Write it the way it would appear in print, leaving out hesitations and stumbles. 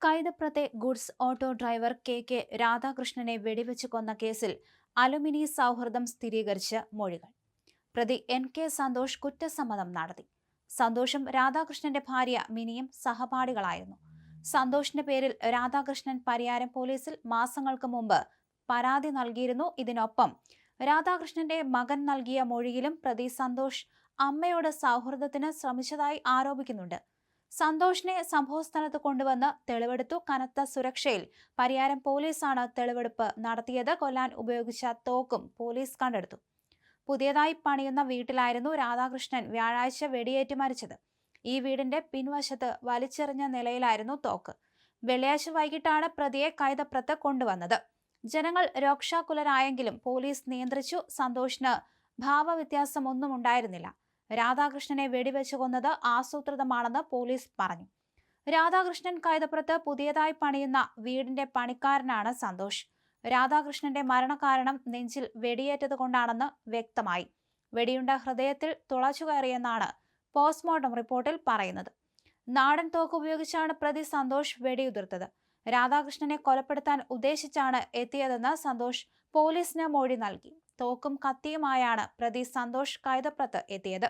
കൈതപ്രത്തെ goods auto driver K രാധാകൃഷ്ണനെ വെടിവെച്ച് കൊന്ന കേസിൽ അലുമിനി സൗഹൃദം സ്ഥിരീകരിച്ച് മൊഴികൾ. പ്രതി കെ സന്തോഷ് കുറ്റസമ്മതം നടത്തി. സന്തോഷും രാധാകൃഷ്ണന്റെ ഭാര്യ മിനിയും സഹപാഠികളായിരുന്നു. സന്തോഷിന്റെ പേരിൽ രാധാകൃഷ്ണൻ പരിയാരം പോലീസിൽ മാസങ്ങൾക്ക് മുമ്പ് പരാതി നൽകിയിരുന്നു. ഇതിനൊപ്പം രാധാകൃഷ്ണന്റെ മകൻ നൽകിയ മൊഴിയിലും പ്രതി സന്തോഷ് അമ്മയോട് സൗഹൃദത്തിന് ശ്രമിച്ചതായി ആരോപിക്കുന്നുണ്ട്. സന്തോഷിനെ സംഭവസ്ഥലത്ത് കൊണ്ടുവന്ന് തെളിവെടുത്തു. കനത്ത സുരക്ഷയിൽ പരിയാരം പോലീസാണ് തെളിവെടുപ്പ് നടത്തിയത്. കൊല്ലാൻ ഉപയോഗിച്ച തോക്കും പോലീസ് കണ്ടെടുത്തു. പുതിയതായി പണിയുന്ന വീട്ടിലായിരുന്നു രാധാകൃഷ്ണൻ വ്യാഴാഴ്ച വെടിയേറ്റ് മരിച്ചത്. ഈ വീടിന്റെ പിൻവശത്ത് വലിച്ചെറിഞ്ഞ നിലയിലായിരുന്നു തോക്ക്. വെള്ളിയാഴ്ച വൈകിട്ടാണ് പ്രതിയെ കൈതപ്രത്ത് കൊണ്ടുവന്നത്. ജനങ്ങൾ രോക്ഷാകുലരായെങ്കിലും പോലീസ് നിയന്ത്രിച്ചു. സന്തോഷിന് ഭാവവ്യത്യാസമൊന്നും ഉണ്ടായിരുന്നില്ല. രാധാകൃഷ്ണനെ വെടിവെച്ച് കൊന്നത് ആസൂത്രിതമാണെന്ന് പോലീസ് പറഞ്ഞു. രാധാകൃഷ്ണൻ കൈതപ്രത്ത് പുതിയതായി പണിയുന്ന വീടിന്റെ പണിക്കാരനാണ് സന്തോഷ്. രാധാകൃഷ്ണന്റെ മരണകാരണം നെഞ്ചിൽ വെടിയേറ്റതുകൊണ്ടാണെന്ന് വ്യക്തമായി. വെടിയുണ്ട ഹൃദയത്തിൽ തുളച്ചുകയറിയെന്നാണ് പോസ്റ്റ്മോർട്ടം റിപ്പോർട്ടിൽ പറയുന്നത്. നാടൻ തോക്ക് ഉപയോഗിച്ചാണ് പ്രതി സന്തോഷ് വെടിയുതിർത്തത്. രാധാകൃഷ്ണനെ കൊലപ്പെടുത്താൻ ഉദ്ദേശിച്ചാണ് എത്തിയതെന്ന് സന്തോഷ് പോലീസിന് മൊഴി നൽകി. തോക്കും കത്തിയുമായാണ് പ്രതി സന്തോഷ് കൈതപ്രത്ത് എത്തിയത്.